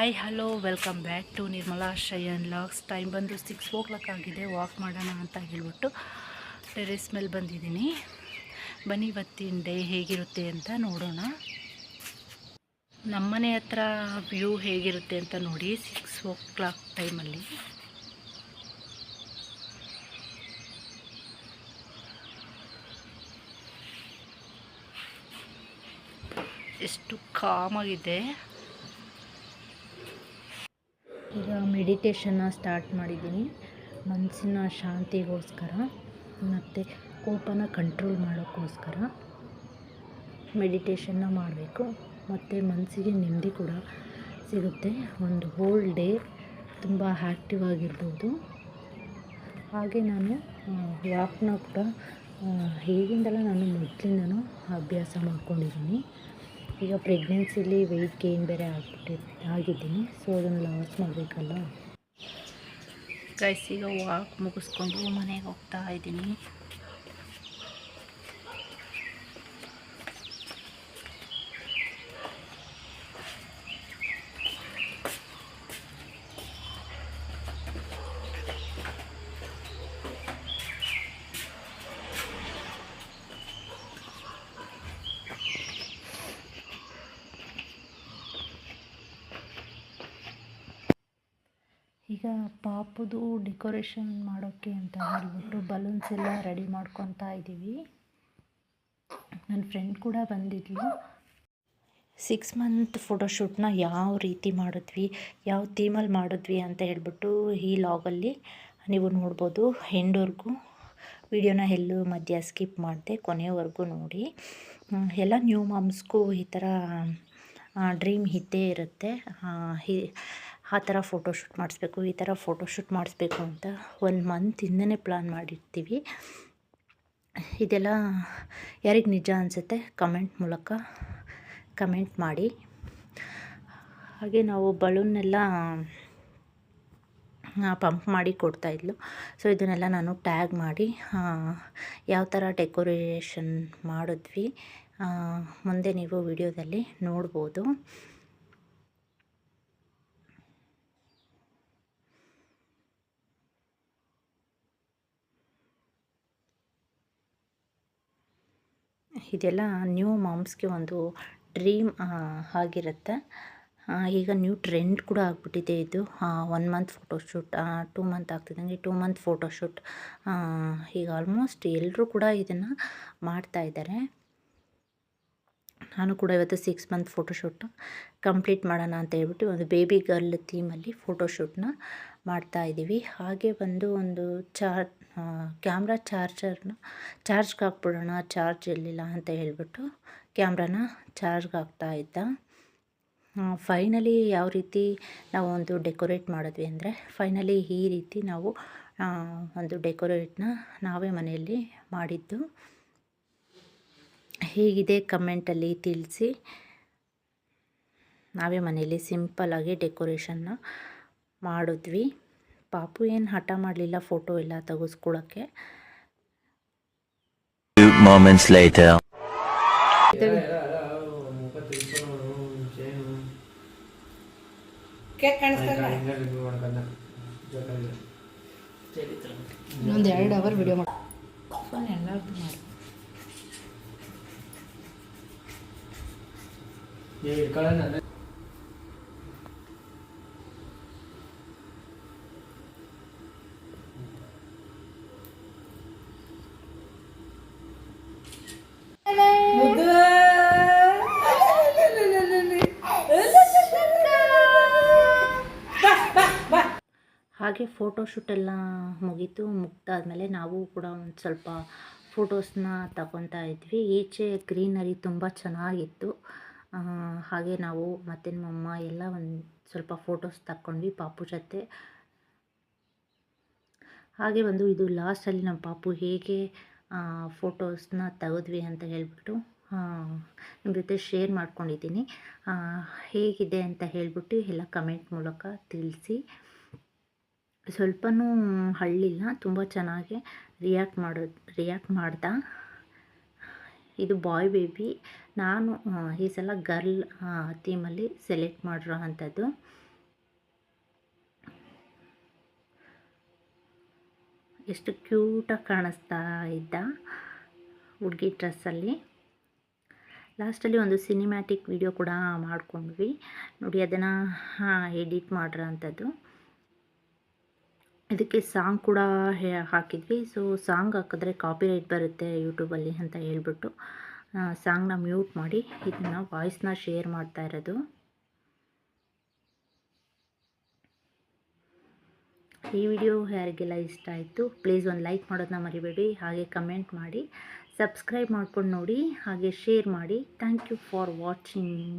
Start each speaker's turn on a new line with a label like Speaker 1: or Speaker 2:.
Speaker 1: Hi hello welcome back to Nirmala Shayan logs. Time ಬಂದು 6 ಆಗಿದೆ. Walk ಮಾಡೋಣ ಅಂತ ಹೇಳ್ಬಿಟ್ಟು ಟೆರೆಸ್ ಮೇಲೆ ಬಂದಿದ್ದೀನಿ. ಬನ್ನಿ ಇವತ್ತಿನ ಡೇ ಹೇಗಿರುತ್ತೆ ಅಂತ ನೋಡೋಣ. ನಮ್ಮನೆ ಹತ್ರ ವ್ಯೂ ಹೇಗಿರುತ್ತೆ ಅಂತ ನೋಡಿ 6 ಟೈಮಲ್ಲಿ. ಎಷ್ಟು ಕಾಮಾಗಿದೆ. ಈಗ ಮೆಡಿಟೇಷನ್ನ ಸ್ಟಾರ್ಟ್ ಮಾಡಿದ್ದೀನಿ. ಮನಸ್ಸಿನ ಶಾಂತಿಗೋಸ್ಕರ ಮತ್ತು ಕೋಪನ ಕಂಟ್ರೋಲ್ ಮಾಡೋಕ್ಕೋಸ್ಕರ ಮೆಡಿಟೇಷನ್ನ ಮಾಡಬೇಕು. ಮತ್ತು ಮನಸ್ಸಿಗೆ ನೆಮ್ಮದಿ ಕೂಡ ಸಿಗುತ್ತೆ. ಒಂದು ಹೋಲ್ ಡೇ ತುಂಬ ಆ್ಯಕ್ಟಿವ್ ಆಗಿರ್ಬೋದು. ಹಾಗೆ ನಾನು ವಾಕ್ನ ಕೂಡ ಹೇಗಿಂದಲ್ಲ ನಾನು ಮೊದಲಿಂದನೂ ಅಭ್ಯಾಸ ಮಾಡ್ಕೊಂಡಿದ್ದೀನಿ. ಈಗ ಪ್ರೆಗ್ನೆನ್ಸಿಲಿ ವೆಯ್ಟ್ ಗೇನ್ ಬೇರೆ ಆಗಿದ್ದೀನಿ. ಸೊ ಅದನ್ನು ಲಾಸ್ ಮಾಡಬೇಕಲ್ಲ ಗೈಸ್. ಈಗ ವಾಕ್ ಮುಗಿಸ್ಕೊಂಡು ಮನೆಗೆ ಹೋಗ್ತಾ ಇದ್ದೀನಿ. ಈಗ ಪಾಪುದು ಡೆಕೋರೇಷನ್ ಮಾಡೋಕ್ಕೆ ಅಂತ ಹೇಳ್ಬಿಟ್ಟು ಬಲೂನ್ಸ್ ಎಲ್ಲ ರೆಡಿ ಮಾಡ್ಕೊತಾ ಇದ್ದೀವಿ. ನನ್ನ ಫ್ರೆಂಡ್ ಕೂಡ ಬಂದಿದ್ಲು. 6 ಮಂತ್ ಫೋಟೋಶೂಟ್ನ ಯಾವ ರೀತಿ ಮಾಡಿದ್ವಿ, ಯಾವ ಥೀಮಲ್ಲಿ ಮಾಡಿದ್ವಿ ಅಂತ ಹೇಳ್ಬಿಟ್ಟು ಈ ಲಾಗಲ್ಲಿ ನೀವು ನೋಡ್ಬೋದು. ಎಂಡ್ವರೆಗೂ ವಿಡಿಯೋನ ಎಲ್ಲೂ ಮಧ್ಯ ಸ್ಕಿಪ್ ಮಾಡಿದೆ, ಕೊನೆಯವರೆಗೂ ನೋಡಿ. ಎಲ್ಲ ನ್ಯೂ ಮಾಮ್ಸ್ಗೂ ಈ ಥರ ಡ್ರೀಮ್ ಇದ್ದೇ ಇರುತ್ತೆ. ಆ ಥರ ಫೋಟೋಶೂಟ್ ಮಾಡಿಸ್ಬೇಕು, ಈ ಥರ ಫೋಟೋಶೂಟ್ ಮಾಡಿಸ್ಬೇಕು ಅಂತ 1 ಮಂತಿಂದನೇ ಪ್ಲ್ಯಾನ್ ಮಾಡಿರ್ತೀವಿ. ಇದೆಲ್ಲ ಯಾರಿಗೆ ನಿಜ ಅನಿಸುತ್ತೆ ಕಮೆಂಟ್ ಮೂಲಕ ಕಮೆಂಟ್ ಮಾಡಿ. ಹಾಗೆ ನಾವು ಬಲೂನ್ನೆಲ್ಲ ಪಂಪ್ ಮಾಡಿ ಕೊಡ್ತಾಯಿದ್ಲು. ಸೊ ಇದನ್ನೆಲ್ಲ ನಾನು ಟ್ಯಾಗ್ ಮಾಡಿ ಯಾವ ಥರ ಡೆಕೋರೇಷನ್ ಮಾಡಿದ್ವಿ ಮುಂದೆ ನೀವು ವಿಡಿಯೋದಲ್ಲಿ ನೋಡ್ಬೋದು. ಇದೆಲ್ಲ ನ್ಯೂ ಮಾಮ್ಸ್ಗೆ ಒಂದು ಡ್ರೀಮ್ ಆಗಿರುತ್ತೆ. ಈಗ ನ್ಯೂ ಟ್ರೆಂಡ್ ಕೂಡ ಆಗಿಬಿಟ್ಟಿದೆ ಇದು. 1 ಮಂತ್ ಫೋಟೋಶೂಟ್, 2 ಮಂತ್ ಆಗ್ತಿದ್ದಂಗೆ 2 ಮಂತ್ ಫೋಟೋಶೂಟ್. ಈಗ ಆಲ್ಮೋಸ್ಟ್ ಎಲ್ಲರೂ ಕೂಡ ಇದನ್ನು ಮಾಡ್ತಾಯಿದ್ದಾರೆ. ನಾನು ಕೂಡ ಇವತ್ತು 6 ಮಂತ್ ಫೋಟೋಶೂಟ್ ಕಂಪ್ಲೀಟ್ ಮಾಡೋಣ ಅಂತ ಹೇಳ್ಬಿಟ್ಟು ಒಂದು ಬೇಬಿ ಗರ್ಲ್ ಥೀಮಲ್ಲಿ ಫೋಟೋಶೂಟ್ನ ಮಾಡ್ತಾಯಿದ್ದೀವಿ. ಹಾಗೆ ಒಂದು ಕ್ಯಾಮ್ರಾ ಚಾರ್ಜರ್ನ ಚಾರ್ಜ್ಗೆ ಹಾಕ್ಬಿಡೋಣ, ಚಾರ್ಜ್ ಇರಲಿಲ್ಲ ಅಂತ ಹೇಳ್ಬಿಟ್ಟು ಕ್ಯಾಮ್ರಾನ ಚಾರ್ಜ್ಗೆ ಹಾಕ್ತಾಯಿದ್ದ. ಫೈನಲಿ ಯಾವ ರೀತಿ ನಾವು ಒಂದು ಡೆಕೋರೇಟ್ ಮಾಡಿದ್ವಿ ಅಂದರೆ, ಫೈನಲಿ ಈ ರೀತಿ ನಾವು ಒಂದು ಡೆಕೋರೇಟ್ನ ನಾವೇ ಮನೆಯಲ್ಲಿ ಮಾಡಿದ್ದು. ಹೇಗಿದೆ ಕಮೆಂಟಲ್ಲಿ ತಿಳಿಸಿ. ನಾವೇ ಮನೆಯಲ್ಲಿ ಸಿಂಪಲ್ಲಾಗಿ ಡೆಕೋರೇಷನ್ನ ಮಾಡಿದ್ವಿ. ಪಾಪು ಏನು ಹಠ ಮಾಡಲಿಲ್ಲ ಫೋಟೋ ಎಲ್ಲ ತೆಗೆಸ್ಕೊಳ್ಳೋಕ್ಕೆ.
Speaker 2: moments later
Speaker 1: ಒಂದು 2 ಅವರ್ ವಿಡಿಯೋ ಮಾಡಿ ಫೋನ್ ಎಲ್ಲರದ್ದು ಮಾಡಿ. ಹಾಗೆ ಫೋಟೋಶೂಟೆಲ್ಲ ಮುಗ್ದಾದ್ಮೇಲೆ ನಾವು ಕೂಡ ಒಂದು ಸ್ವಲ್ಪ ಫೋಟೋಸ್ನ ತಗೊತಾ ಇದ್ವಿ. ಈಚೆ ಗ್ರೀನರಿ ತುಂಬ ಚೆನ್ನಾಗಿತ್ತು. ಹಾಗೆ ನಾವು ಮತ್ತು ನಮ್ಮಮ್ಮ ಎಲ್ಲ ಒಂದು ಸ್ವಲ್ಪ ಫೋಟೋಸ್ ತಕ್ಕೊಂಡ್ವಿ ಪಾಪು ಜೊತೆ. ಹಾಗೆ ಇದು ಲಾಸ್ಟಲ್ಲಿ ನಮ್ಮ ಪಾಪು ಹೇಗೆ ಫೋಟೋಸ್ನ ತೆಗೆದ್ವಿ ಅಂತ ಹೇಳ್ಬಿಟ್ಟು ನಿಮ್ಮ ಜೊತೆ ಶೇರ್ ಮಾಡ್ಕೊಂಡಿದ್ದೀನಿ. ಹೇಗಿದೆ ಅಂತ ಹೇಳ್ಬಿಟ್ಟು ಎಲ್ಲ ಕಮೆಂಟ್ ಮೂಲಕ ತಿಳಿಸಿ. ಸ್ವಲ್ಪನೂ ಹಳ್ಳಿಲ್ಲ, ತುಂಬ ಚೆನ್ನಾಗಿ ರಿಯಾಕ್ಟ್ ಮಾಡ್ದ. ಇದು ಬಾಯ್ ಬೇಬಿ. ನಾನು ಈ ಸಲ ಗರ್ಲ್ ಥೀಮಲ್ಲಿ ಸೆಲೆಕ್ಟ್ ಮಾಡಿರೋ ಅಂಥದ್ದು. ಎಷ್ಟು ಕ್ಯೂಟಾಗಿ ಕಾಣಿಸ್ತಾ ಇದ್ದ ಹುಡುಗಿ ಡ್ರೆಸ್ಸಲ್ಲಿ. ಲಾಸ್ಟಲ್ಲಿ ಒಂದು ಸಿನಿಮ್ಯಾಟಿಕ್ ವಿಡಿಯೋ ಕೂಡ ಮಾಡ್ಕೊಂಡ್ವಿ ನೋಡಿ, ಅದನ್ನು ಎಡಿಟ್ ಮಾಡಿರೋ ಅಂಥದ್ದು. ಇದಕ್ಕೆ ಸಾಂಗ್ ಕೂಡ ಹಾಕಿದ್ವಿ. ಸೊ ಸಾಂಗ್ ಹಾಕಿದ್ರೆ ಕಾಪಿರೈಟ್ ಬರುತ್ತೆ ಯೂಟ್ಯೂಬಲ್ಲಿ ಅಂತ ಹೇಳ್ಬಿಟ್ಟು ಸಾಂಗ್ನ ಮ್ಯೂಟ್ ಮಾಡಿ ಇದನ್ನು ವಾಯ್ಸ್ನ ಶೇರ್ ಮಾಡ್ತಾ ಇರೋದು. ಈ ವಿಡಿಯೋ ಯಾರಿಗೆಲ್ಲ ಇಷ್ಟ ಆಯಿತು ಪ್ಲೀಸ್ ಒಂದು ಲೈಕ್ ಮಾಡೋದನ್ನ ಮರಿಬೇಡಿ, ಹಾಗೆ ಕಮೆಂಟ್ ಮಾಡಿ, ಸಬ್ಸ್ಕ್ರೈಬ್ ಮಾಡ್ಕೊಂಡು ನೋಡಿ, ಹಾಗೆ ಶೇರ್ ಮಾಡಿ. Thank you for watching.